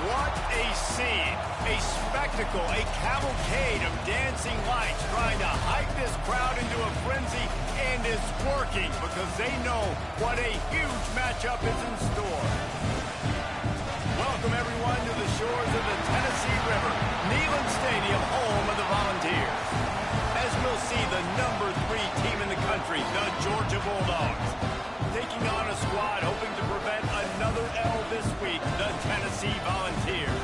What a scene, a spectacle, a cavalcade of dancing lights trying to hype this crowd into a frenzy, and it's working because they know what a huge matchup is in store. Welcome everyone to the shores of the Tennessee River, Neyland Stadium, home of the Volunteers. As we'll see, the #3 team in the country, the Georgia Bulldogs, taking on a squad hoping to prevent another L this week, the Tennessee Volunteers.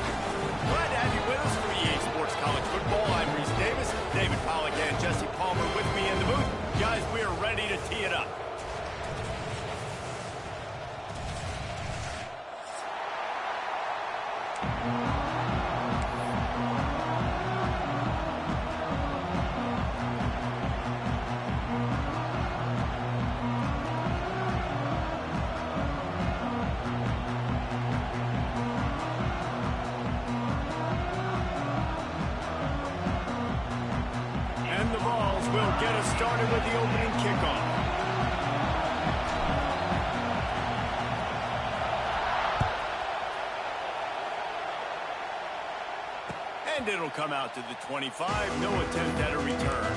Glad to have you with us for EA Sports College Football. I'm Reese Davis, David Pollack and Jesse Palmer with me in the booth. Guys, we are ready to tee it up. And the Vols will get us started with the opening kickoff. And it'll come out to the 25. No attempt at a return.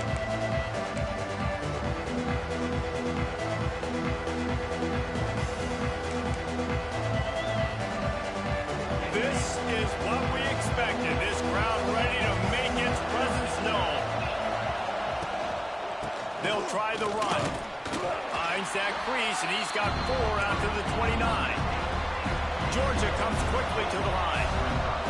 This is what we expected. This crowd ready to make its presence known. They'll try the run. Finds that crease, and he's got 4 out to the 29. Georgia comes quickly to the line.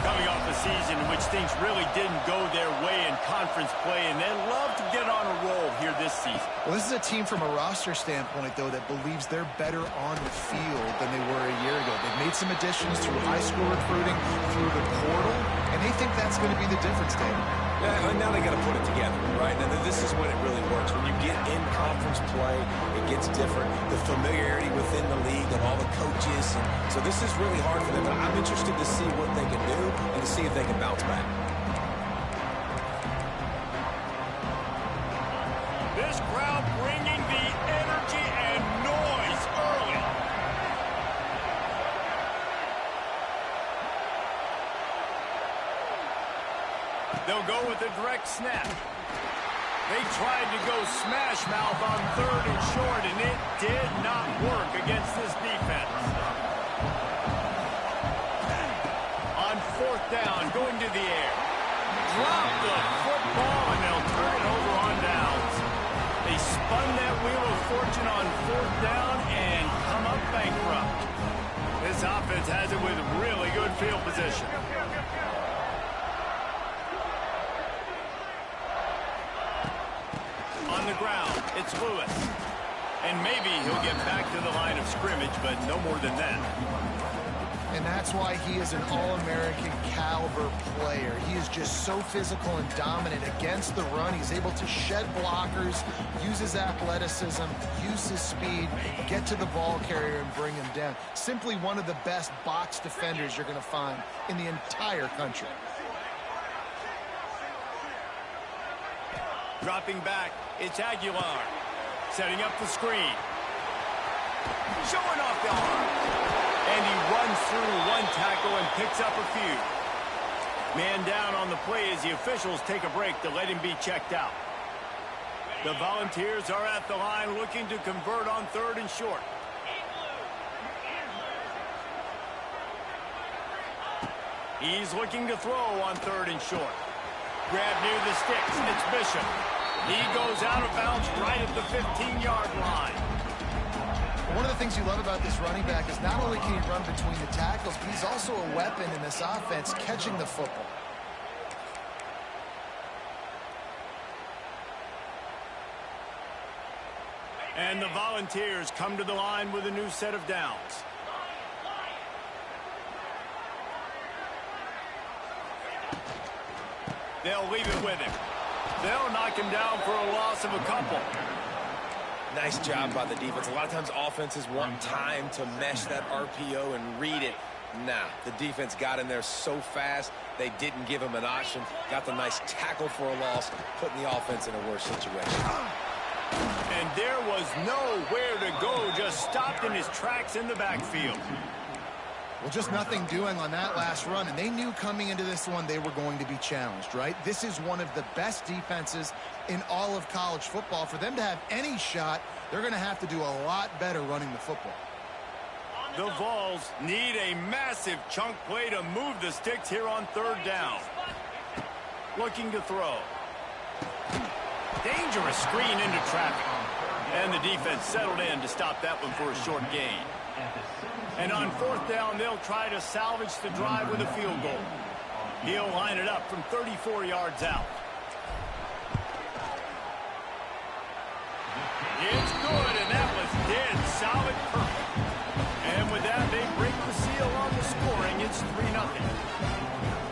Coming off a season in which things really didn't go their way in conference play, and they love to get on a roll here this season. Well, this is a team from a roster standpoint, though, that believes they're better on the field than they were a year ago. They've made some additions through high school recruiting, through the portal, and they think that's going to be the difference, David. Yeah, and now they got to put it together, right? Now, this is when it really works. When you get in conference play, it gets different. The familiarity within the league and all the coaches. And so this is really hard for them. But I'm interested to see what they can do and to see if they can bounce back. This crowd bringing the energy and noise early. They'll go with a direct snap. They tried to go smash mouth on 3rd and short, and it did not work against this defense. On 4th down, going to the air. Drop the football, and they'll turn it over on downs. They spun that wheel of fortune on 4th down and come up bankrupt. This offense has it with really good field position. On the ground, it's Lewis. And maybe he'll get back to the line of scrimmage, but no more than that. And that's why he is an All-American caliber player. He is just so physical and dominant against the run. He's able to shed blockers, use his athleticism, use his speed, get to the ball carrier and bring him down. Simply one of the best box defenders you're going to find in the entire country. Dropping back, it's Aguilar. Setting up the screen. Showing off the arm. And he runs through one tackle and picks up a few. Man down on the play as the officials take a break to let him be checked out. The Volunteers are at the line looking to convert on 3rd and short. He's looking to throw on 3rd and short. Grab near the sticks. It's Bishop. He goes out of bounds right at the 15-yard line. One of the things you love about this running back is not only can he run between the tackles, but he's also a weapon in this offense, catching the football. And the Volunteers come to the line with a new set of downs. They'll leave it with him. They'll knock him down for a loss of a couple. Nice job by the defense. A lot of times offenses want time to mesh that RPO and read it. Nah, the defense got in there so fast, they didn't give him an option. Got the nice tackle for a loss, putting the offense in a worse situation. And there was nowhere to go, just stopped in his tracks in the backfield. Well, just nothing doing on that last run, and they knew coming into this one they were going to be challenged, right? This is one of the best defenses in all of college football. For them to have any shot, they're going to have to do a lot better running the football. The Vols need a massive chunk play to move the sticks here on third down. Looking to throw. Dangerous screen into traffic. And the defense settled in to stop that one for a short gain. And on fourth down, they'll try to salvage the drive with a field goal. He'll line it up from 34 yards out. It's good, and that was dead solid perfect. And with that, they break the seal on the scoring. It's 3-0.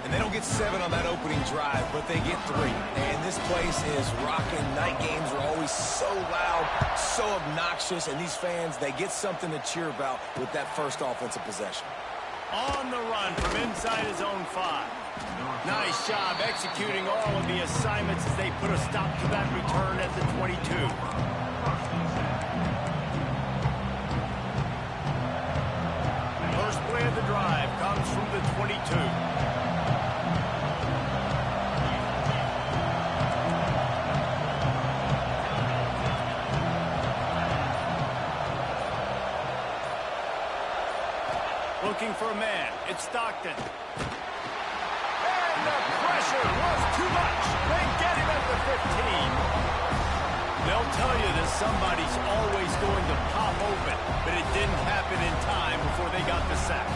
And they don't get 7 on that opening drive, but they get 3. And this place is rocking. Night games are always so loud, so obnoxious, and these fans, they get something to cheer about with that first offensive possession. On the run from inside his own 5. Nice job executing all of the assignments as they put a stop to that return at the 22. First play of the drive comes from the 22. Looking for a man. It's Stockton. And the pressure was too much. They get him at the 15. They'll tell you that somebody's always going to pop open, but it didn't happen in time before they got the sack.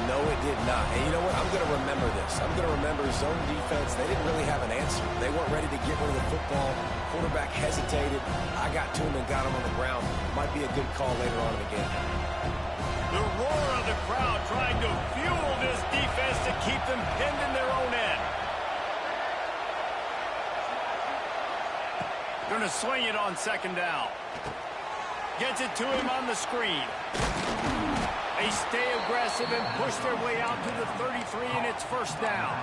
No, it did not. And you know what? I'm going to remember this. I'm going to remember zone defense. They didn't really have an answer. They weren't ready to get rid of the football. Quarterback hesitated. I got to him and got him on the ground. Might be a good call later on in the game. The roar of the crowd trying to fuel this defense to keep them pinned in their own end. Going to swing it on second down. Gets it to him on the screen. They stay aggressive and push their way out to the 33, and it's first down.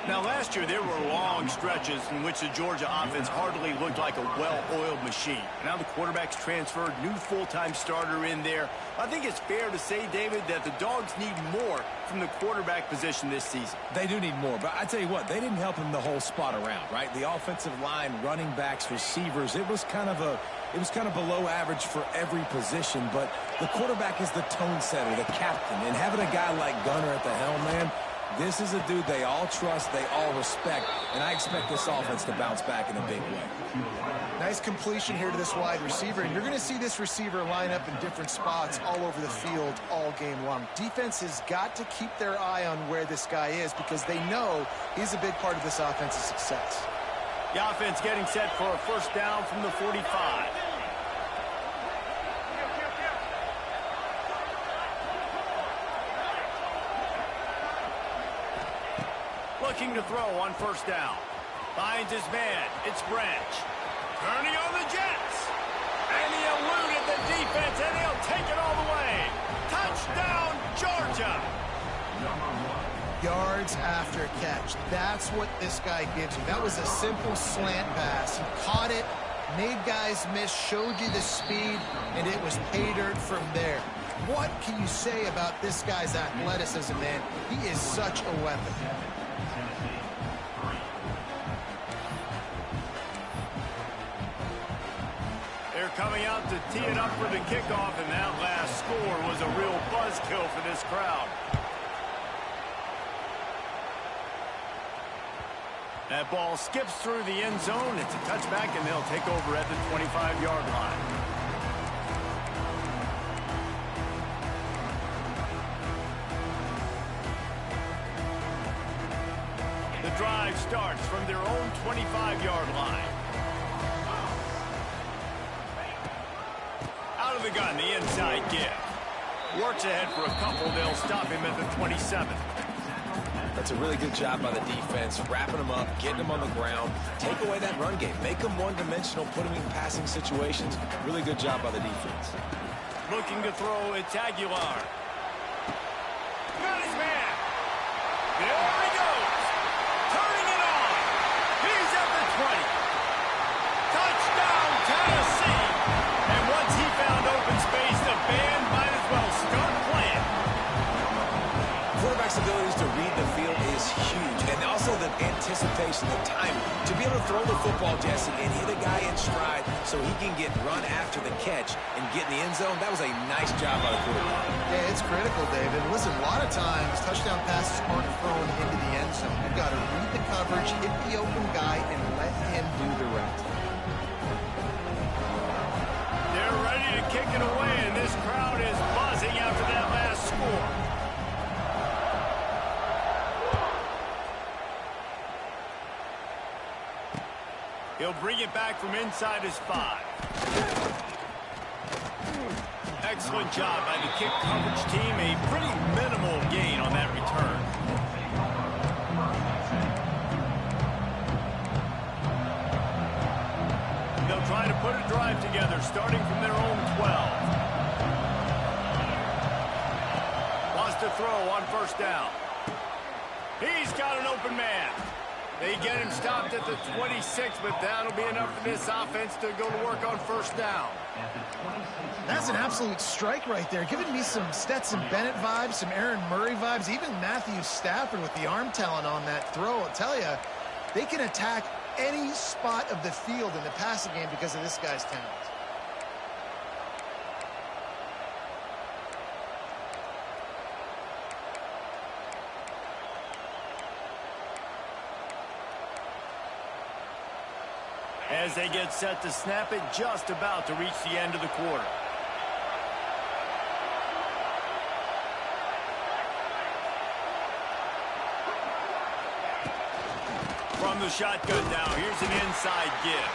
Now, last year, there were long stretches in which the Georgia offense hardly looked like a well-oiled machine. Now the quarterback's transferred, new full-time starter in there. I think it's fair to say, David, that the Dogs need more from the quarterback position this season. They do need more, but I tell you what, they didn't help him the whole spot around, right? The offensive line, running backs, receivers, it was kind of below average for every position, but the quarterback is the tone setter, the captain, and having a guy like Gunner at the helm, man, this is a dude they all trust, they all respect, and I expect this offense to bounce back in a big way. Nice completion here to this wide receiver, and you're going to see this receiver line up in different spots all over the field all game long. Defense has got to keep their eye on where this guy is because they know he's a big part of this offense's success. The offense getting set for a first down from the 45. Looking to throw on first down. Finds his man. It's Branch. Turning on the Jets. And he eluded the defense, and he'll take it all the way. Touchdown, Georgia. Yards after catch. That's what this guy gives you. That was a simple slant pass. He caught it, made guys miss, showed you the speed, and it was pay dirt from there. What can you say about this guy's athleticism, man? He is such a weapon. They're coming out to tee it up for the kickoff, and that last score was a real buzzkill for this crowd. That ball skips through the end zone. It's a touchback, and they'll take over at the 25-yard line. The drive starts from their own 25-yard line. Out of the gun, the inside give. Works ahead for a couple. They'll stop him at the 27. That's a really good job by the defense, wrapping them up, getting them on the ground, take away that run game, make them one-dimensional, put them in passing situations. Really good job by the defense. Looking to throw, it's Aguilar. Got his man. There he goes. Turning it on. He's at the 20. Touchdown, Tennessee. And once he found open space, the band might as well start playing. of anticipation, the time to be able to throw the football, Jesse, and hit a guy in stride so he can get run after the catch and get in the end zone. That was a nice job by the quarterback. Yeah, it's critical, David. Listen, a lot of times touchdown passes aren't thrown into the end zone. You've got to read the coverage, hit the open guy, and let him do the rest. They're ready to kick it away, and this crowd is buzzing after that last score. He'll bring it back from inside his 5. Excellent job by the kick coverage team. A pretty minimal gain on that return. They'll try to put a drive together, starting from their own 12. Wants to throw on first down. He's got an open man. They get him stopped at the 26, but that'll be enough for this offense to go to work on first down. That's an absolute strike right there, giving me some Stetson Bennett vibes, some Aaron Murray vibes, even Matthew Stafford with the arm talent on that throw. I'll tell you, they can attack any spot of the field in the passing game because of this guy's talent. As they get set to snap it, just about to reach the end of the quarter. From the shotgun now, here's an inside give.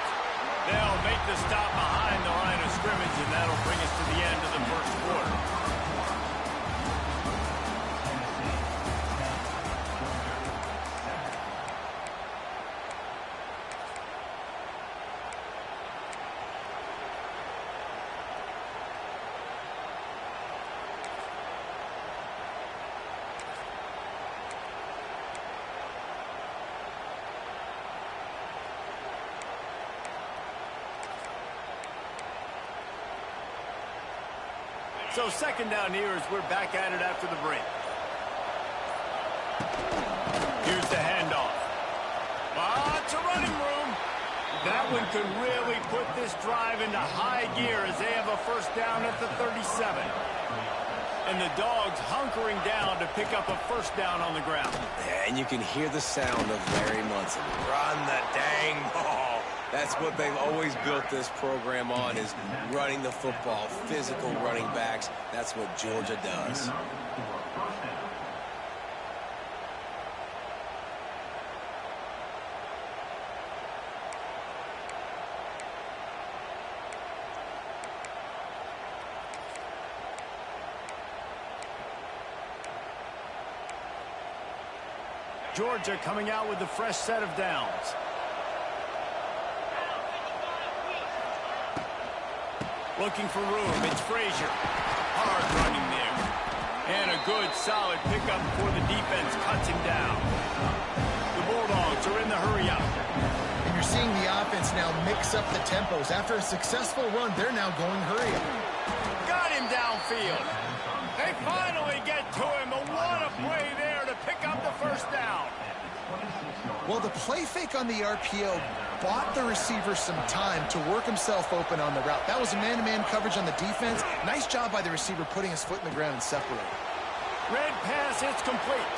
They'll make the stop behind the line of scrimmage, and that'll bring us to the end of the first quarter. So second down here as we're back at it after the break. Here's the handoff. Lots of running room. That one could really put this drive into high gear as they have a first down at the 37. And the Dogs hunkering down to pick up a first down on the ground. Yeah, and you can hear the sound of Larry Munson. Run the dang ball. That's what they've always built this program on, is running the football, physical running backs. That's what Georgia does. Georgia coming out with a fresh set of downs. Looking for room, it's Frazier. Hard running there. And a good, solid pickup before the defense cuts him down. The Bulldogs are in the hurry-up. And you're seeing the offense now mix up the tempos. After a successful run, they're now going hurry-up. Got him downfield. They finally get to him, but what a play there to pick up the first down. Well, the play fake on the RPO bought the receiver some time to work himself open on the route. That was a man-to-man coverage on the defense. Nice job by the receiver putting his foot in the ground and separating. Red pass, it's complete.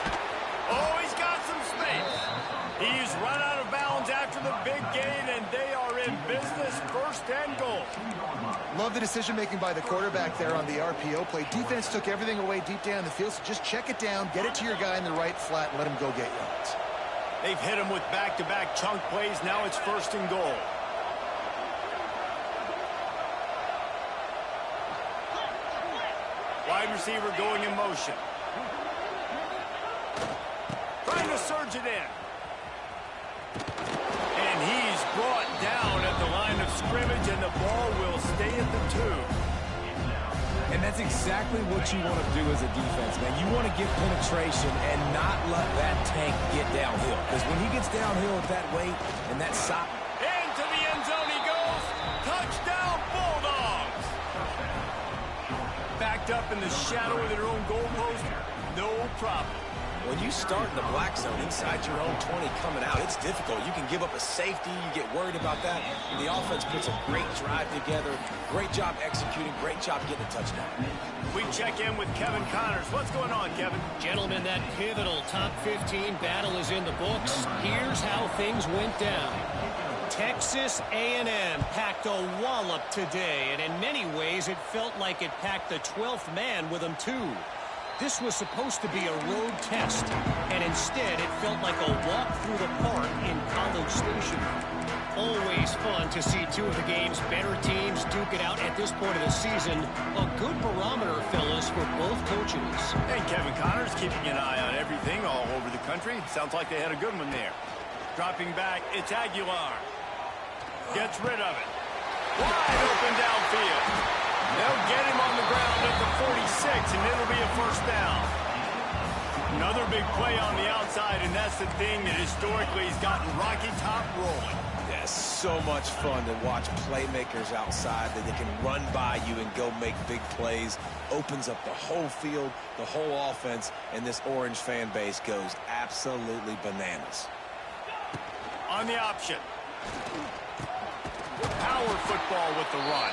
Oh, he's got some space. He's run out of bounds after the big gain, and they are in business, first and goal. Love the decision-making by the quarterback there on the RPO play. Defense took everything away deep down the field, so just check it down, get it to your guy in the right flat, and let him go get yards. They've hit him with back-to-back chunk plays. Now it's first and goal. Wide receiver going in motion. Trying to surge it in. And he's brought down at the line of scrimmage, and the ball will stay at the 2. And that's exactly what you want to do as a defense, man. You want to get penetration and not let that tank get downhill. Because when he gets downhill with that weight and that size. Into the end zone he goes. Touchdown, Bulldogs. Backed up in the shadow of their own goalpost. No problem. When you start in the black zone inside your own 20 coming out, it's difficult. You can give up a safety. You get worried about that. And the offense puts a great drive together. Great job executing. Great job getting a touchdown. We check in with Kevin Connors. What's going on, Kevin? Gentlemen, that pivotal top 15 battle is in the books. Here's how things went down. Texas A&M packed a wallop today, and in many ways it felt like it packed the 12th man with them too. This was supposed to be a road test, and instead it felt like a walk through the park in College Station. Always fun to see two of the game's better teams duke it out at this point of the season. A good barometer, fellas, for both coaches. And Kevin Connors keeping an eye on everything all over the country. Sounds like they had a good one there. Dropping back, it's Aguilar. Gets rid of it. Wide open downfield. They'll get him on the ground at the 46, and it'll be a first down. Another big play on the outside, and that's the thing that historically has gotten Rocky Top rolling. Yeah, so much fun to watch playmakers outside that they can run by you and go make big plays. Opens up the whole field, the whole offense, and this Orange fan base goes absolutely bananas. On the option. Power football with the run.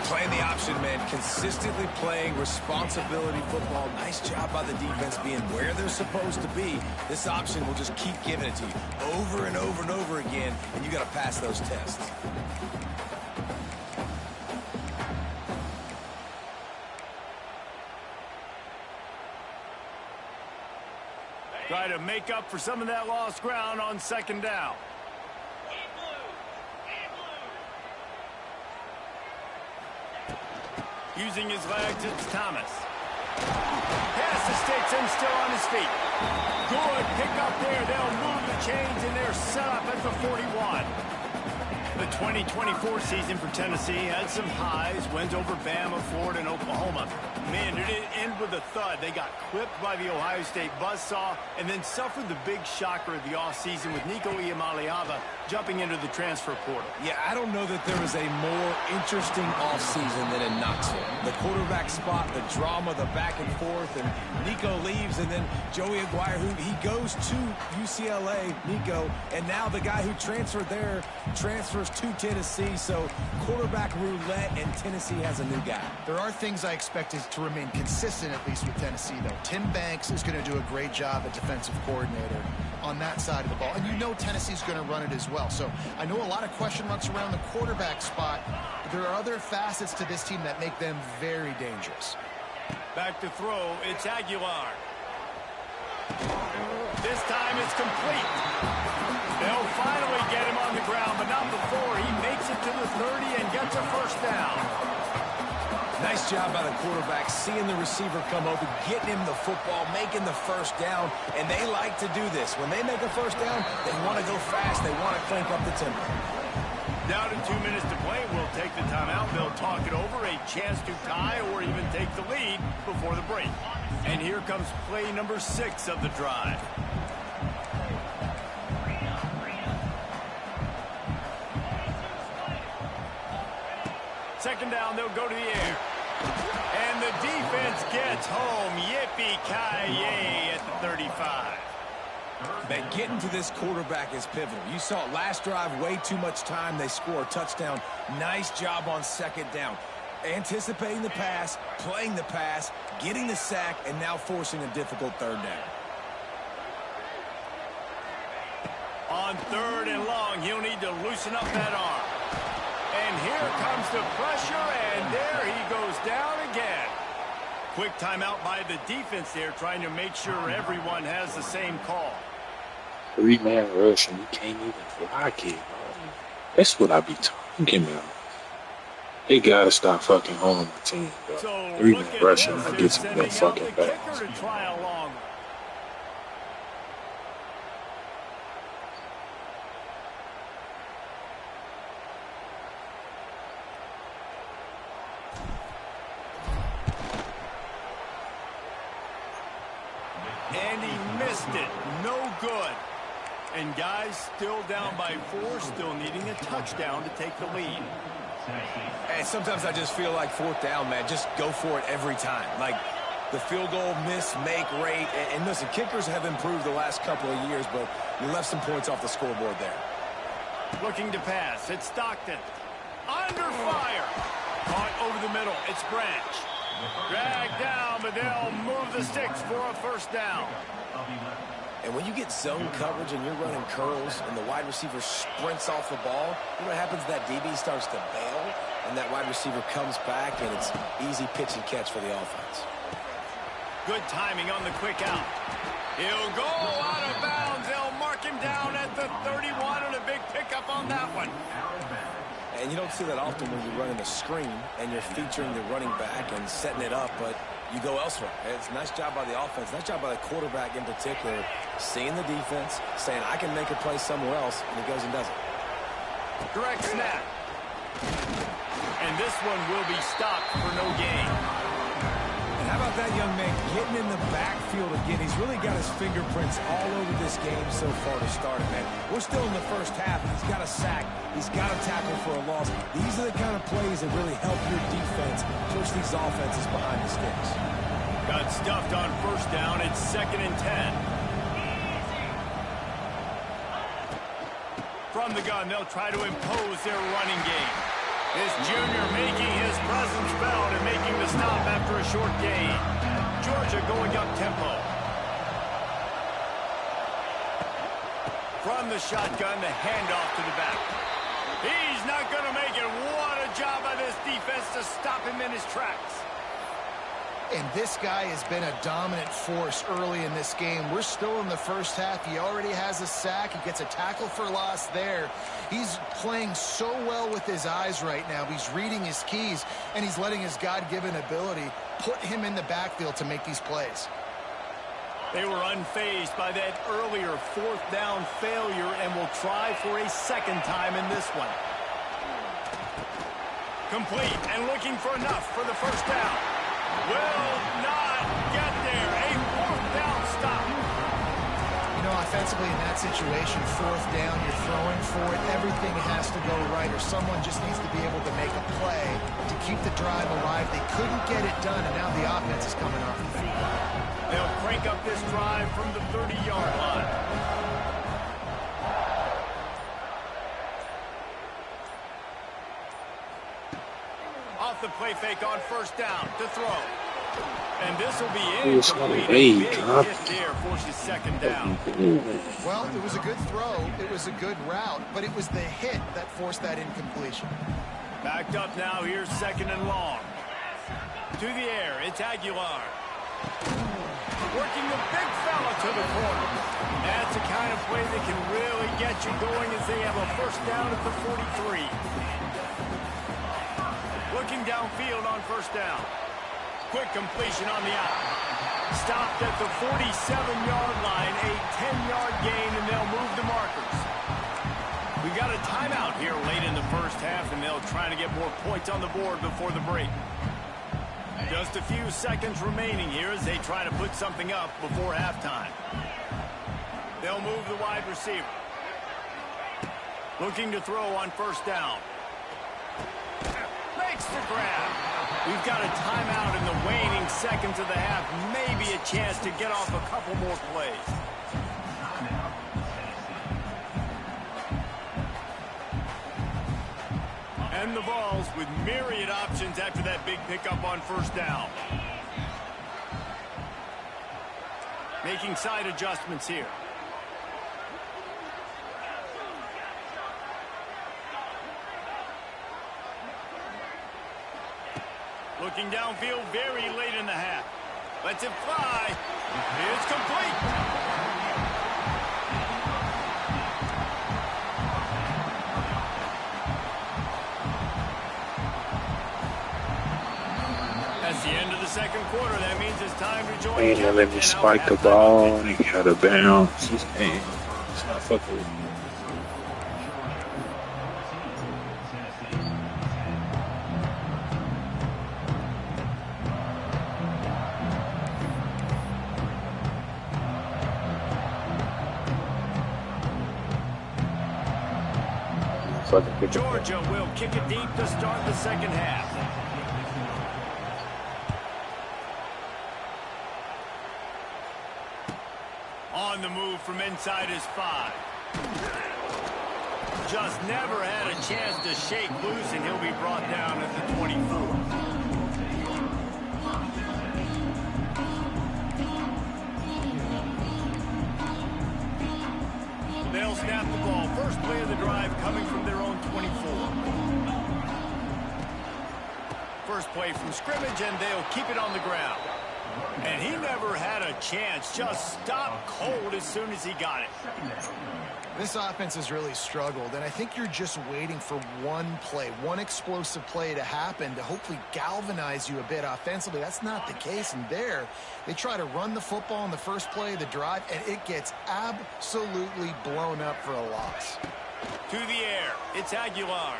Playing the option, man. Consistently playing responsibility football. Nice job by the defense being where they're supposed to be. This option will just keep giving it to you over and over and over again, and you got to pass those tests. Try to make up for some of that lost ground on second down. Using his legs, it's Thomas. Pass the sticks and still on his feet. Good pick up there. They'll move the chains, and they're set up at the 41. The 2024 season for Tennessee had some highs, wins over Bama, Florida, and Oklahoma. Man, did it end with a thud. They got clipped by the Ohio State buzzsaw and then suffered the big shocker of the offseason with Nico Iamaleava jumping into the transfer portal. Yeah, I don't know that there was a more interesting offseason than in Knoxville. The quarterback spot, the drama, the back and forth, and Nico leaves, and then Joey Aguirre, who he goes to UCLA, Nico, and now the guy who transferred there transfers to Tennessee. So quarterback roulette, and Tennessee has a new guy. There are things I expected to remain consistent, at least with Tennessee, though. Tim Banks is going to do a great job at defensive coordinator on that side of the ball. And you know Tennessee's going to run it as well. So I know a lot of question marks around the quarterback spot. But there are other facets to this team that make them very dangerous. Back to throw, it's Aguilar. This time it's complete. They'll finally get him on the ground, but not before he makes it to the 30 and gets a first down. Nice job by the quarterback, seeing the receiver come open, getting him the football, making the first down, and they like to do this. When they make a first down, they want to go fast. They want to crank up the tempo. Down to 2 minutes to play. We'll take the timeout. They'll talk it over, a chance to tie or even take the lead before the break. And here comes play number 6 of the drive. Second down, they'll go to the air. And the defense gets home. Yippee-ki-yay at the 35. Man, getting to this quarterback is pivotal. You saw it last drive, way too much time. They score a touchdown. Nice job on second down. Anticipating the pass, playing the pass, getting the sack, and now forcing a difficult third down. On third and long, he'll need to loosen up that arm. And here comes the pressure, and there he goes down again. Quick timeout by the defense there, trying to make sure everyone has the same call. 3-man rush, and you can't even block it, bro. That's what I be talking about. They gotta stop fucking holding my team, bro. So 3-man rush, and I get some sending that fucking out the fast. kicker to try a long one. And he missed it. No good. And guys, still down by 4, still needing a touchdown to take the lead. And sometimes I just feel like fourth down, man, just go for it every time. Like, The field goal miss-make rate. And listen, kickers have improved the last couple of years, but you left some points off the scoreboard there. Looking to pass. It's Stockton. Under fire. Caught over the middle. It's Branch. Dragged down, but they'll move the sticks for a first down. And when you get zone coverage and you're running curls and the wide receiver sprints off the ball, you know what happens? That DB starts to bail, and that wide receiver comes back, and it's easy pitch and catch for the offense. Good timing on the quick out. He'll go out of bounds. They'll mark him down at the 31, and a big pickup on that one. And you don't see that often when you're running a screen and you're featuring the running back and setting it up, but you go elsewhere. It's a nice job by the offense, nice job by the quarterback in particular, seeing the defense, saying, I can make a play somewhere else, and he goes and does it. Direct snap. And this one will be stopped for no gain. And how about that young man getting in the backfield again? He's really got his fingerprints all over this game so far to start it, man. We're still in the first half. He's got a sack. He's got a tackle for a loss. These are the kind of plays that really help your defense push these offenses behind the sticks. Got stuffed on first down. It's 2nd and 10. From the gun, they'll try to impose their running game. This junior making his presence felt and making the stop after a short gain. Georgia going up tempo. From the shotgun, the handoff to the back. He's not going to make it. What a job by this defense to stop him in his tracks. And this guy has been a dominant force early in this game. We're still in the first half. He already has a sack. He gets a tackle for loss there. He's playing so well with his eyes right now. He's reading his keys, and he's letting his God-given ability put him in the backfield to make these plays. They were unfazed by that earlier 4th down failure and will try for a second time in this one. Complete and looking for enough for the first down. Will not get there. A 4th down stop. You know, offensively in that situation, 4th down, you're throwing for it. Everything has to go right, or someone just needs to be able to make a play to keep the drive alive. They couldn't get it done, and now the offense is coming off the field. They'll crank up this drive from the 30-yard line. Off the play fake on first down to throw. And this will be incomplete. Big hit there forces 2nd down. Well, it was a good throw. It was a good route, but it was the hit that forced that incompletion. Backed up now. Here's 2nd and long. To the air. It's Aguilar. Working the big fella to the corner. That's the kind of play that can really get you going as they have a first down at the 43. Looking downfield on first down. Quick completion on the out. Stopped at the 47-yard line. A 10-yard gain, and they'll move the markers. We got a timeout here late in the first half, and they'll try to get more points on the board before the break. Just a few seconds remaining here as they try to put something up before halftime. They'll move the wide receiver. Looking to throw on first down. Makes the grab. We've got a timeout in the waning seconds of the half. Maybe a chance to get off a couple more plays. And the Vols with myriad options after that big pickup on first down. Making side adjustments here. Looking downfield very late in the half. Lets it fly. It's complete. That's the end of the second quarter. That means it's time to join. Ain't gonna let me spike the ball. He got a bounce. Hey, it's not fucking with me. Georgia will kick it deep to start the second half. from inside his 5. Just never had a chance to shake loose, and he'll be brought down at the 24. They'll snap the ball. First play of the drive coming from their own 24. First play from scrimmage, and they'll keep it on the ground. And he never had a chance. Just stopped cold as soon as he got it. This offense has really struggled, and I think you're just waiting for one play, one explosive play to happen to hopefully galvanize you a bit offensively. That's not the case, and there they try to run the football in the first play of the drive, and it gets absolutely blown up for a loss. To the air, it's Aguilar.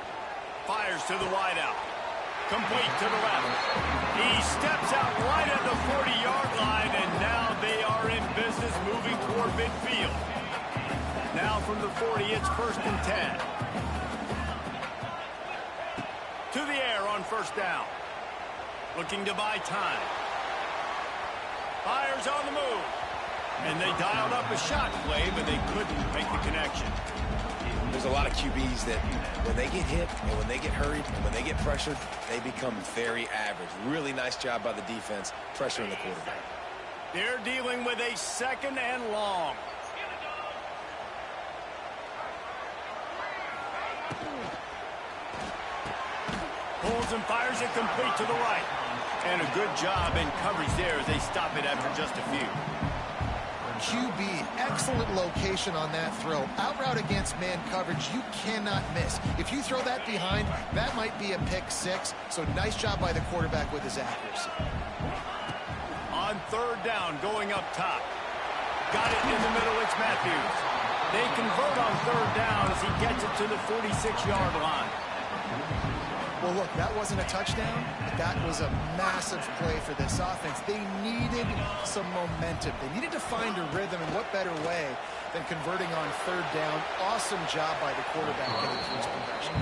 Fires to the wideout. Complete to the left. He steps out right at the 40-yard line, and now they are in business moving toward midfield. Now from the 40, it's 1st and 10. To the air on first down. Looking to buy time. Fires on the move. And they dialed up a shot play, but they couldn't make the connection. There's a lot of QBs that when they get hit and when they get hurried and when they get pressured, they become very average. Really nice job by the defense pressuring the quarterback. They're dealing with a 2nd and long. Pulls and fires it complete to the right. And a good job in coverage there as they stop it after just a few. QB, excellent location on that throw. Out route against man coverage, you cannot miss. If you throw that behind, that might be a pick 6. So nice job by the quarterback with his accuracy. On 3rd down, going up top. Got it in the middle, it's Matthews. They convert on 3rd down as he gets it to the 46-yard line. Well, look, that wasn't a touchdown, but that was a massive play for this offense. They needed some momentum. They needed to find a rhythm, and what better way than converting on 3rd down. Awesome job by the quarterback getting through his progression.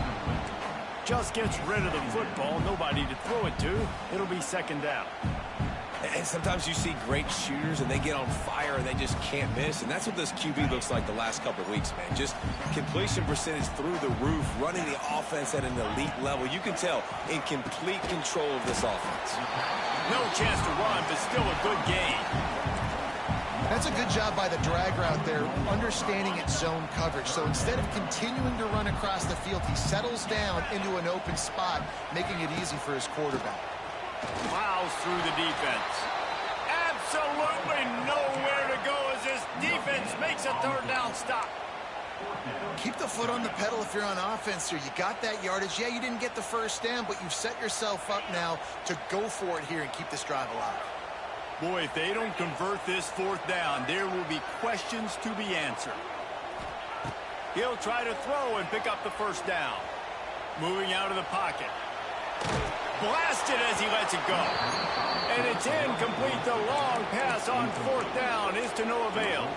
Just gets rid of the football, nobody to throw it to. It'll be 2nd down. And sometimes you see great shooters and they get on fire and they just can't miss. And that's what this QB looks like the last couple of weeks, man. Just completion percentage through the roof, running the offense at an elite level. You can tell in complete control of this offense. No chance to run, but still a good game. That's a good job by the drag route there, understanding its zone coverage. So instead of continuing to run across the field, he settles down into an open spot, making it easy for his quarterback. Plows through the defense. Absolutely nowhere to go as this defense makes a 3rd down stop. Keep the foot on the pedal if you're on offense here. You got that yardage. Yeah, you didn't get the 1st down, but you've set yourself up now to go for it here and keep this drive alive. Boy, if they don't convert this 4th down, there will be questions to be answered. He'll try to throw and pick up the 1st down. Moving out of the pocket. Blasted as he lets it go. And it's incomplete. The long pass on 4th down is to no avail.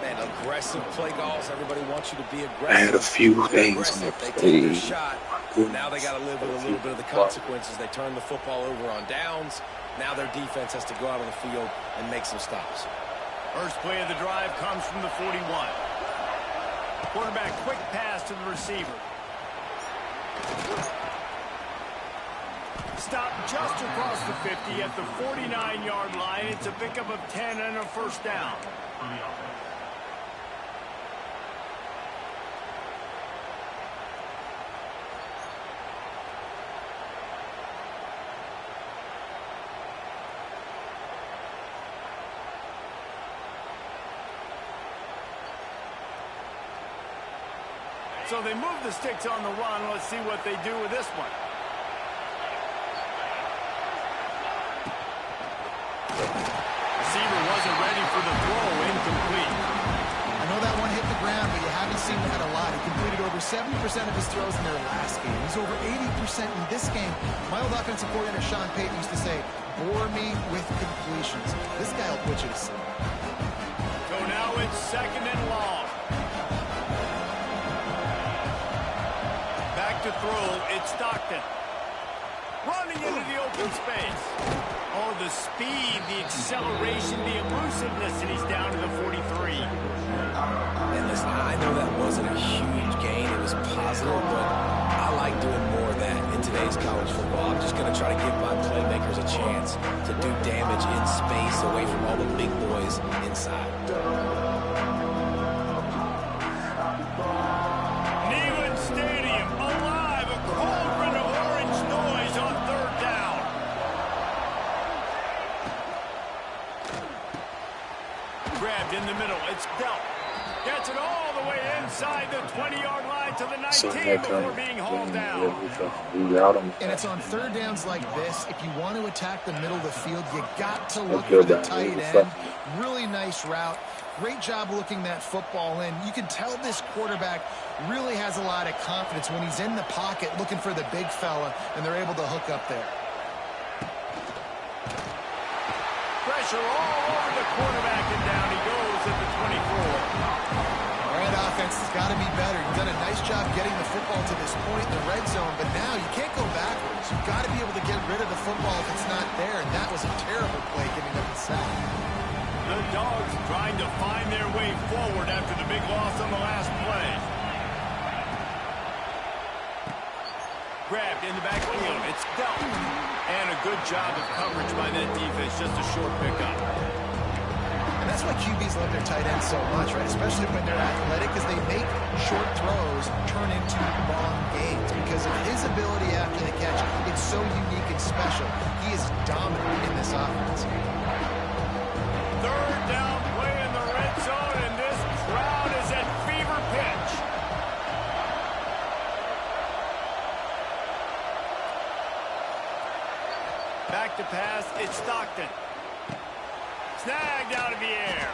Man, aggressive play calls. Everybody wants you to be aggressive. I had a few things on the They play. take their shot. Now they got to live with a little bit of the consequences. They turn the football over on downs. Now their defense has to go out on the field and make some stops. First play of the drive comes from the 41. Quarterback quick pass to the receiver. Stop just across the 50 at the 49-yard line. It's a pickup of 10 and a 1st down. So they move the sticks on the run. Let's see what they do with this one. Receiver wasn't ready for the throw. Incomplete. I know that one hit the ground, but you haven't seen that a lot. He completed over 70% of his throws in their last game. He's over 80% in this game. My old offensive coordinator, Sean Payton, used to say, bore me with completions. This guy will put you to sleep. So now it's 2nd and long. Back to throw. It's Stockton. Runs running into the open space. Oh, the speed, the acceleration, the elusiveness, and he's down to the 43. And listen, I know that wasn't a huge gain. It was positive, but I like doing more of that in today's college football. I'm just going to try to give my playmakers a chance to do damage in space away from all the big boys inside. Neyland Stadium alive, a cauldron of orange noise on third down. Grabbed in the middle, it's dealt. Gets it all the way inside the 20-yard line to the 19 before being hauled down. And it's on third downs like this. If you want to attack the middle of the field, you got to look for the tight end. Really nice route. Great job looking that football in. You can tell this quarterback really has a lot of confidence when he's in the pocket looking for the big fella, and they're able to hook up there. Pressure all over the quarterback, and down he goes at the 24. Offense has got to be better. You've done a nice job getting the football to this point in the red zone, but now you can't go backwards. You've got to be able to get rid of the football if it's not there, and that was a terrible play giving up the sack. The Dogs trying to find their way forward after the big loss on the last play. Grabbed in the backfield. It's dealt. And a good job of coverage by that defense. Just a short pickup. That's why QBs love their tight ends so much, right? Especially when they're athletic, because they make short throws turn into long gains. Because of his ability after the catch, it's so unique and special. He is dominant in this offense. Third down play in the red zone, and this crowd is at fever pitch. Back to pass, it's Stockton. Snagged out of the air.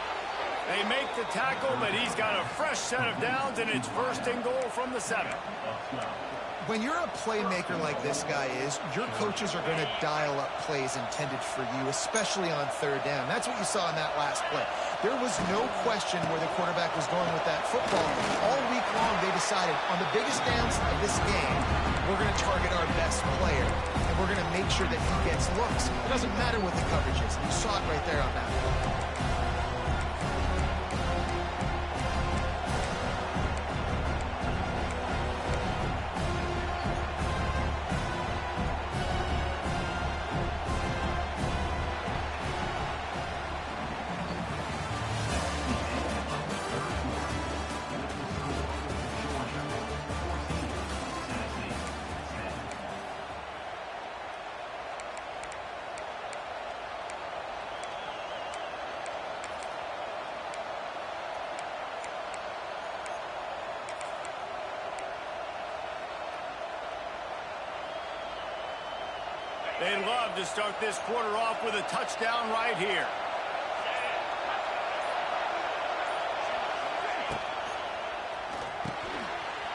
They make the tackle, but he's got a fresh set of downs, and it's first and goal from the 7. When you're a playmaker like this guy is, your coaches are going to dial up plays intended for you, especially on third down. That's what you saw in that last play. There was no question where the quarterback was going with that football. All week long, they decided on the biggest downs of this game, we're going to target our best player, and we're going to make sure that he gets looks. It doesn't matter what the coverage is. You saw it right there on that one. They'd love to start this quarter off with a touchdown right here.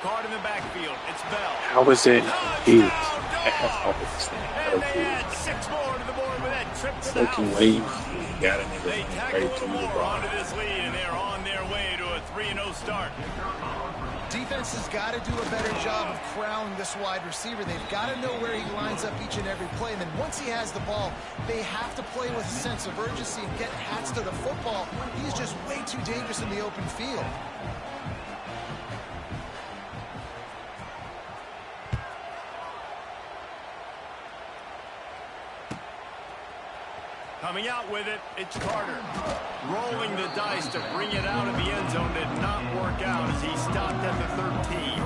Card in the backfield. It's Bell. How was it? Huge. And they add 6 more to the board with that trip to the Fucking house. wave. Got a They nigga tack a right to little the more ball. onto this lead, and they're on their way to a 3-0 start. Defense has got to do a better job of corralling this wide receiver. They've got to know where he lines up each and every play. And then once he has the ball, they have to play with a sense of urgency and get hats to the football. He's just way too dangerous in the open field. Coming out with it, it's Carter. Rolling the dice to bring it out of the end zone did not work out as he stopped at the 13.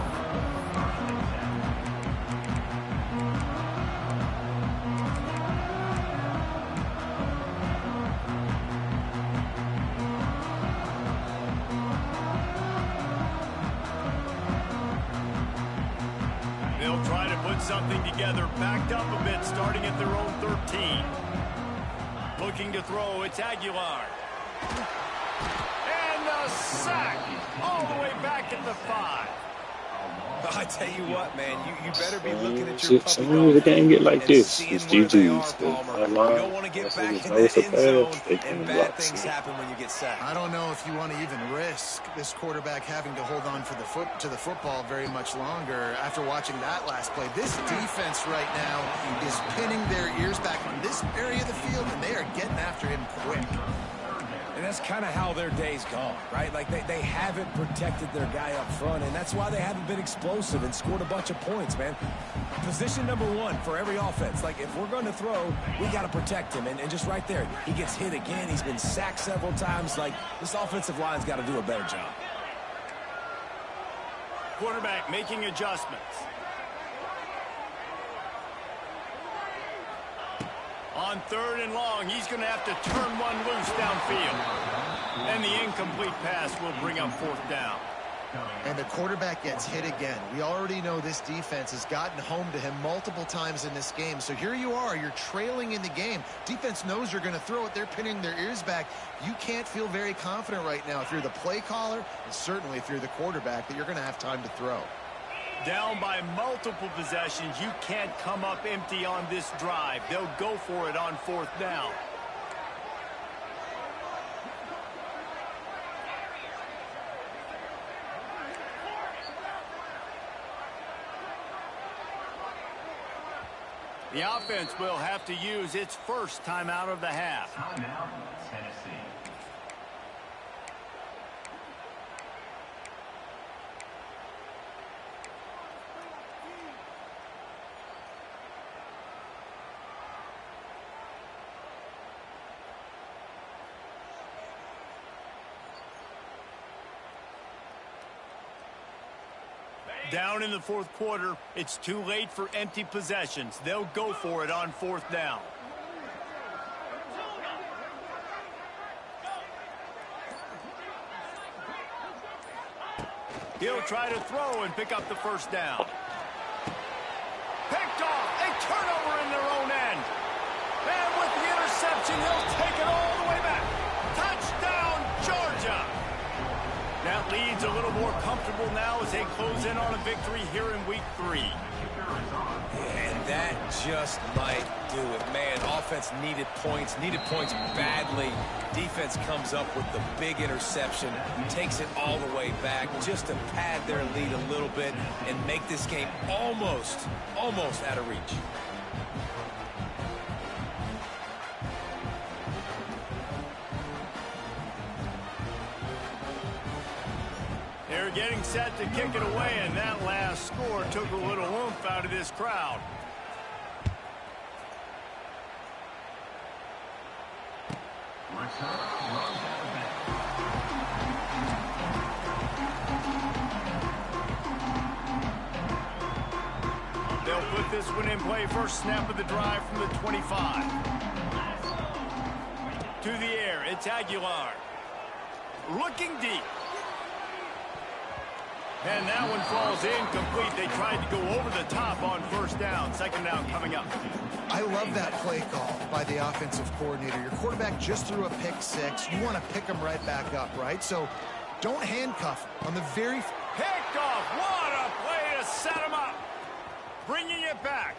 They'll try to put something together, backed up a bit, starting at their own 13. Looking to throw, it's Aguilar. And the sack all the way back at the 5. I tell you what, man, you better be looking at your As puppy soon as dog the game get like and this, seeing it's where they are, GG's. Palmer. That You line, don't want to get once back niggas in know it's that a end zone, pass, they and can't bad block things shit. happen when you get sacked. I don't know if you want to even risk this quarterback having to hold on for to the football very much longer after watching that last play. This defense right now is pinning their ears back on this area of the field, and they are getting after him quick. And that's kind of how their day's gone, right? Like, they haven't protected their guy up front, and that's why they haven't been explosive and scored a bunch of points, man. Position number one for every offense. Like, if we're going to throw, we got to protect him. And just right there, he gets hit again. He's been sacked several times. Like, this offensive line's got to do a better job. Quarterback making adjustments. On 3rd and long, he's going to have to turn one loose downfield. And the incomplete pass will bring up 4th down. And the quarterback gets hit again. We already know this defense has gotten home to him multiple times in this game. So here you are, you're trailing in the game. Defense knows you're going to throw it. They're pinning their ears back. You can't feel very confident right now if you're the play caller, and certainly if you're the quarterback, that you're going to have time to throw. Down by multiple possessions, you can't come up empty on this drive. They'll go for it on 4th down. The offense will have to use its first timeout of the half. Timeout, Tennessee. Down in the 4th quarter, it's too late for empty possessions. They'll go for it on 4th down. He'll try to throw and pick up the 1st down. Picked off. A turnover in their own end. And with the interception, he'll take it all the way back. Touchdown, Georgia. That lead's a little more comfortable now as they close in on a victory here in week 3. And that just might do it. Man, offense needed points badly. Defense comes up with the big interception, takes it all the way back just to pad their lead a little bit and make this game almost out of reach. They're getting set to kick it away, and that last score took a little oomph out of this crowd. They'll put this one in play. First snap of the drive from the 25. To the air, it's Aguilar. Looking deep. And that one falls incomplete. They tried to go over the top on 1st down. 2nd down coming up. I love that play call by the offensive coordinator. Your quarterback just threw a pick 6. You want to pick him right back up, right? So don't handcuff him. On the very... Picked off. What a play to set him up. Bringing it back.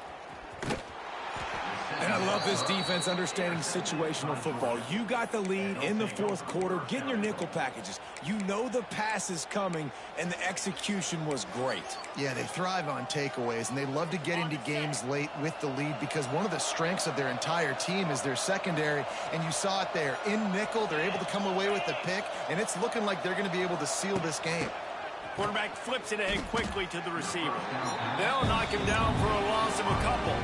And I love this defense understanding situational football. You got the lead in the 4th quarter, getting your nickel packages. You know the pass is coming, and the execution was great. Yeah, they thrive on takeaways, and they love to get into games late with the lead because one of the strengths of their entire team is their secondary, and you saw it there. In nickel, they're able to come away with the pick, and it's looking like they're going to be able to seal this game. Quarterback flips it ahead quickly to the receiver. They'll knock him down for a loss of a couple.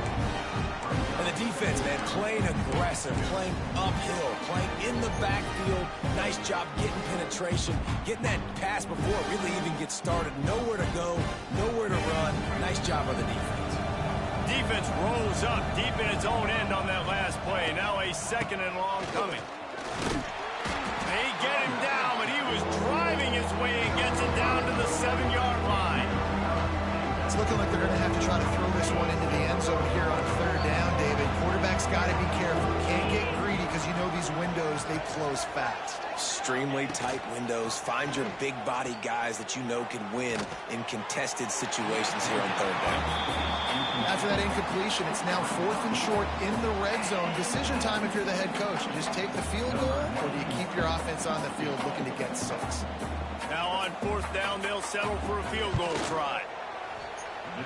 And the defense, man, playing aggressive, playing uphill, playing in the backfield. Nice job getting penetration, getting that pass before it really even gets started. Nowhere to go, nowhere to run. Nice job by the defense. Defense rolls up deep in its own end on that last play. Now a 2nd and long coming. They get him down, but he was driving his way and gets it down to the 7-yard line. It's looking like they're going to have to try to throw this one into the end zone here on 3rd down, David. Quarterback's got to be careful. Can't get greedy because you know these windows, they close fast. extremely tight windows. Find your big body guys that you know can win in contested situations here on third down. After that incompletion, it's now 4th and short in the red zone. Decision time if you're the head coach. You just take the field goal, or do you keep your offense on the field looking to get 6? Now on 4th down, they'll settle for a field goal try.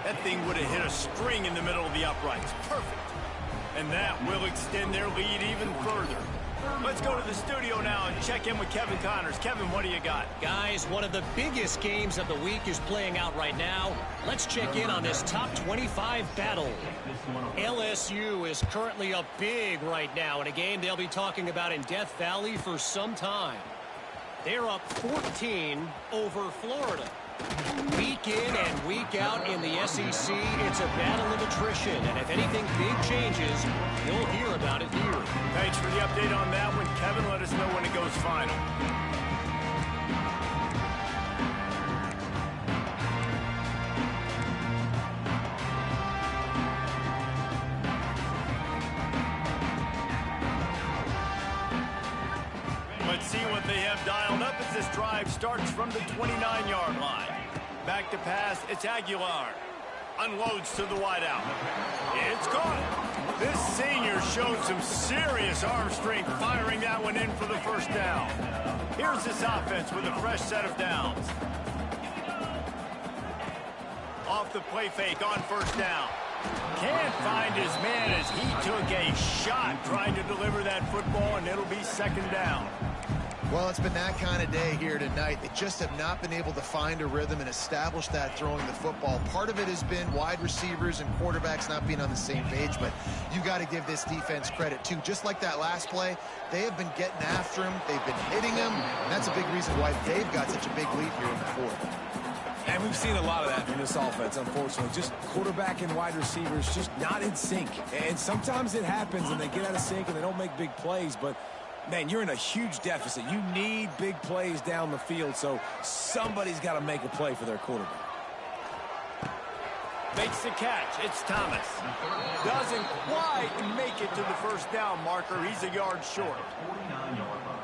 That thing would have hit a string in the middle of the uprights. Perfect. And that will extend their lead even further. Let's go to the studio now and check in with Kevin Connors. Kevin, what do you got? Guys, one of the biggest games of the week is playing out right now. Let's check in on this top 25 battle. LSU is currently up big right now in a game they'll be talking about in Death Valley for some time. They're up 14 over Florida. Week in and week out in the SEC, it's a battle of attrition. And if anything big changes, you'll hear about it here. Thanks for the update on that one, Kevin. Let us know when it goes final. Let's see what they have dialed up as this drive starts from the 29-yard line. Back to pass, it's Aguilar. Unloads to the wideout. It's caught. This senior showed some serious arm strength firing that one in for the first down. Here's this offense with a fresh set of downs. Off the play fake on first down. Can't find his man as he took a shot trying to deliver that football, and it'll be 2nd down. Well, it's been that kind of day here tonight. They just have not been able to find a rhythm and establish that throwing the football. Part of it has been wide receivers and quarterbacks not being on the same page, but you got to give this defense credit, too. Just like that last play, they have been getting after him. They've been hitting him, and that's a big reason why they've got such a big lead here in the 4th. And we've seen a lot of that from this offense, unfortunately. Just quarterback and wide receivers just not in sync. And sometimes it happens and they get out of sync and they don't make big plays, but man, you're in a huge deficit. You need big plays down the field, so somebody's got to make a play for their quarterback. Makes the catch. It's Thomas. Doesn't quite make it to the first down marker. He's a yard short.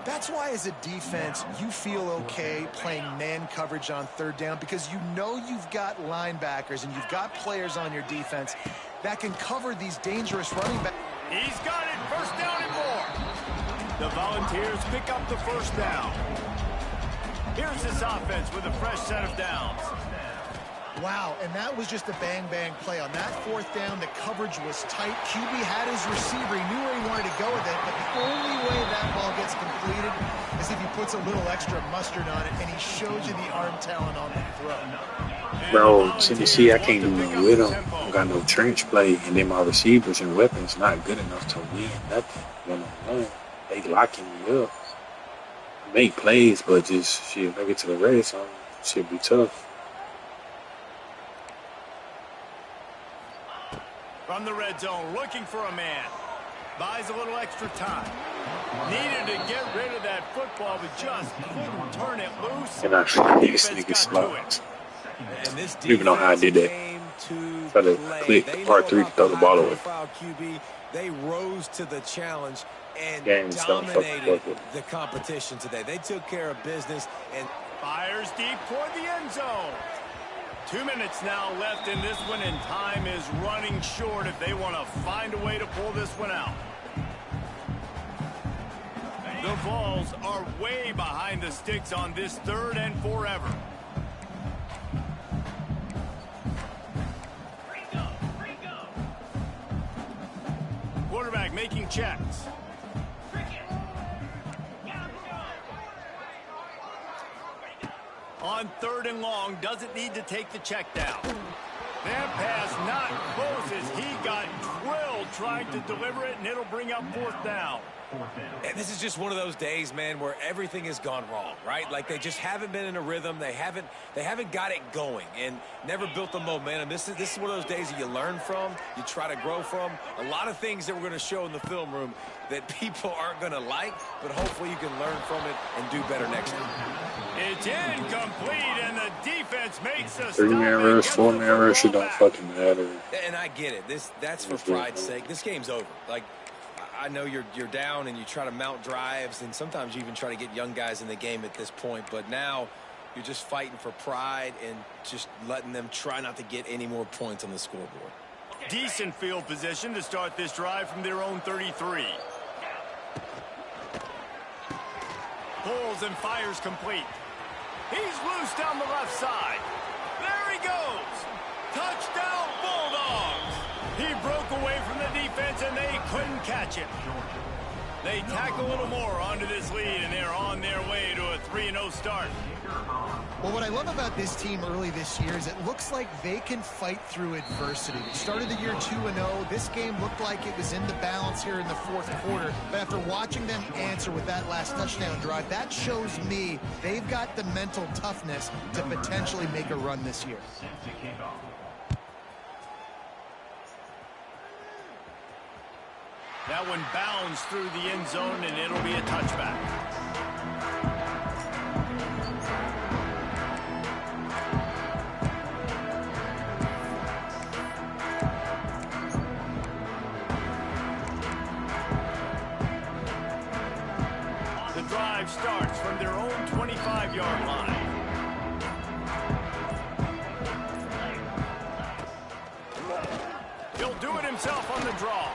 That's why, as a defense, you feel okay playing man coverage on 3rd down, because you know you've got linebackers and you've got players on your defense that can cover these dangerous running backs. He's got it. First down and more. The Volunteers pick up the first down. Here's this offense with a fresh set of downs. Wow, and that was just a bang-bang play. On that 4th down, the coverage was tight. QB had his receiver. He knew where he wanted to go with it, but the only way that ball gets completed is if he puts a little extra mustard on it, and he shows you the arm talent on the throw. Bro, Tennessee, I can't do nothing with them. I don't got no trench play, and then my receivers and weapons not good enough to win nothing. One-on-one. They locking me up. Make plays, but just, shit, make it to the red zone. Should be tough. From the red zone, looking for a man. Buys a little extra time. Needed to get rid of that football, but just couldn't turn it loose. And I feel these niggas smart. I don't even know how I did that. Try to click part 3 to throw the ball away. QB, they rose to the challenge and dominated the competition today. They took care of business and fires deep toward the end zone. 2 minutes now left in this one, and time is running short if they want to find a way to pull this one out. The Vols are way behind the sticks on this 3rd and forever. Quarterback making checks. On 3rd and long, doesn't need to take the check down. That pass not close as he got drilled trying to deliver it, and it'll bring up 4th down. And this is just one of those days, man, where everything has gone wrong, right? Like they just haven't been in a rhythm. They haven't got it going and never built the momentum. This is one of those days that you learn from, you try to grow from. A lot of things that we're going to show in the film room that people aren't going to like, but hopefully you can learn from it and do better next time. It's incomplete, and the defense makes a 3-man rush, 4-man rush, it don't fucking matter. And I get it. That's for pride's sake. This game's over. Like, I know you're down and you try to mount drives, and sometimes you even try to get young guys in the game at this point. But now you're just fighting for pride and just letting them try not to get any more points on the scoreboard. Decent field position to start this drive from their own 33. Pulls and fires complete. He's loose down the left side. There he goes. Touchdown, Bulldogs. He broke away from the defense, and they couldn't catch him. They tack a little more onto this lead, and they're on their way to a 3-0 start. Well, what I love about this team early this year is it looks like they can fight through adversity. They started the year 2-0. This game looked like it was in the balance here in the fourth quarter. But after watching them answer with that last touchdown drive, that shows me they've got the mental toughness to potentially make a run this year. That one bounds through the end zone, and it'll be a touchback. The drive starts from their own 25-yard line. He'll do it himself on the draw.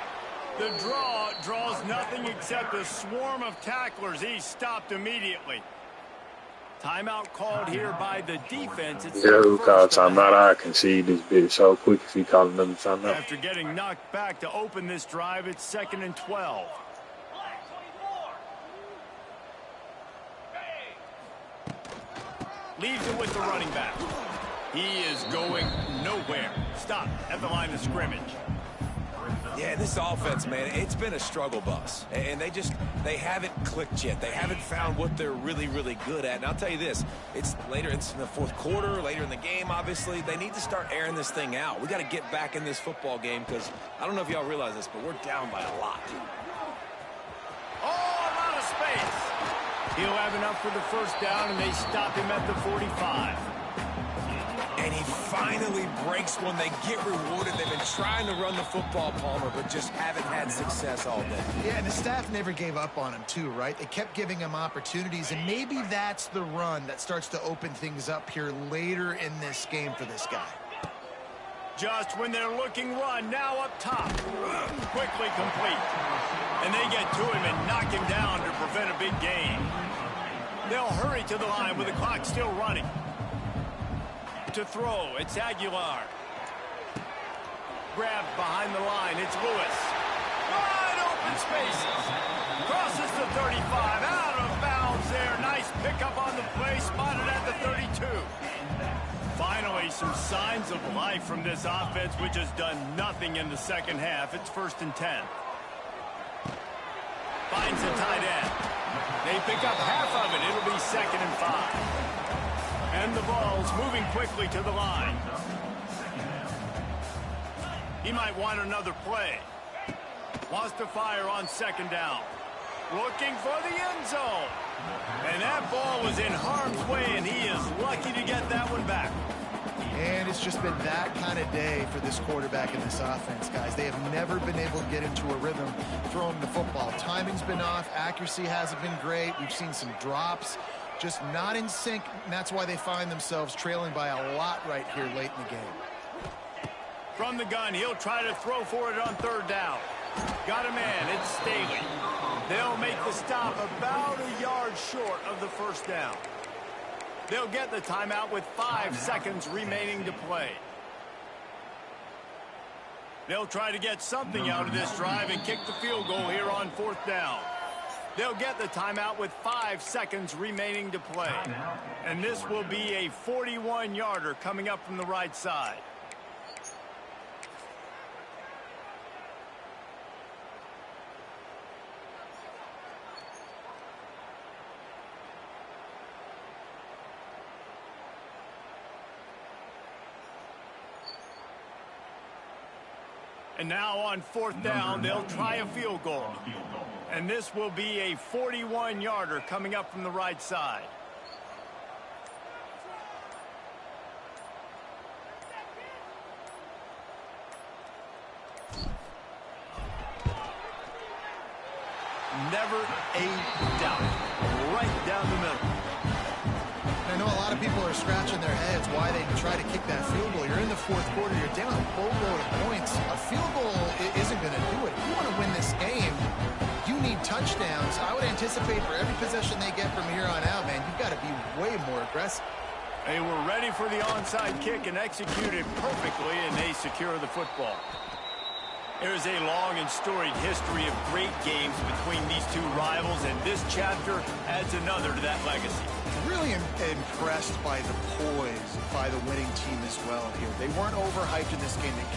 The draw draws nothing except a swarm of tacklers. He's stopped immediately. Timeout called here by the defense. Yeah, who called timeout? I concede this bit so quick if he called another timeout. After getting knocked back to open this drive, it's 2nd and 12. Leaves it with the running back. He is going nowhere. Stop at the line of scrimmage. Yeah, this offense, man, it's been a struggle bus. And they haven't clicked yet. They haven't found what they're really, really good at. And I'll tell you this, it's in the fourth quarter, later in the game, obviously. They need to start airing this thing out. We got to get back in this football game because I don't know if y'all realize this, but we're down by a lot. Oh, a lot of space. He'll have enough for the first down, and they stop him at the 45. And he finally breaks one. They get rewarded. They've been trying to run the football, Palmer, but just haven't had success all day. Yeah, and the staff never gave up on him, too, right? They kept giving him opportunities, and maybe that's the run that starts to open things up here later in this game for this guy. Just when they're looking run, now up top. Quickly complete. And they get to him and knock him down to prevent a big gain. They'll hurry to the line with the clock still running. To throw, it's Aguilar. Grabbed behind the line, it's Lewis. Wide open spaces. Crosses the 35, out of bounds there. Nice pickup on the play, spotted at the 32. Finally, some signs of life from this offense, which has done nothing in the second half. It's 1st and 10. Finds a tight end. They pick up half of it. It'll be 2nd and 5. And the ball's moving quickly to the line. He might want another play. Wants to fire on 2nd down. Looking for the end zone. And that ball was in harm's way, and he is lucky to get that one back. And it's just been that kind of day for this quarterback in this offense, guys. They have never been able to get into a rhythm throwing the football. Timing's been off. Accuracy hasn't been great. We've seen some drops. Just not in sync, and that's why they find themselves trailing by a lot right here late in the game. From the gun, he'll try to throw for it on 3rd down. Got a man, it's Staley. They'll make the stop about a yard short of the 1st down. They'll get the timeout with 5 seconds remaining to play. They'll try to get something out of this drive and kick the field goal here on 4th down. They'll get the timeout with 5 seconds remaining to play. And this will be a 41-yarder coming up from the right side. And now on 4th down, they'll try a field goal. And this will be a 41-yarder coming up from the right side. never a doubt. Right down the middle. I know a lot of people are scratching their heads why they try to kick that field goal. You're in the fourth quarter. You're down a boatload of points. A field goal isn't going to do it. If you want to win this game, you need touchdowns. I would anticipate for every possession they get from here on out, man, you've got to be way more aggressive. They were ready for the onside kick and executed perfectly, and they secure the football. There's a long and storied history of great games between these two rivals, and this chapter adds another to that legacy. Really impressed by the poise by the winning team as well here. They weren't overhyped in this game. They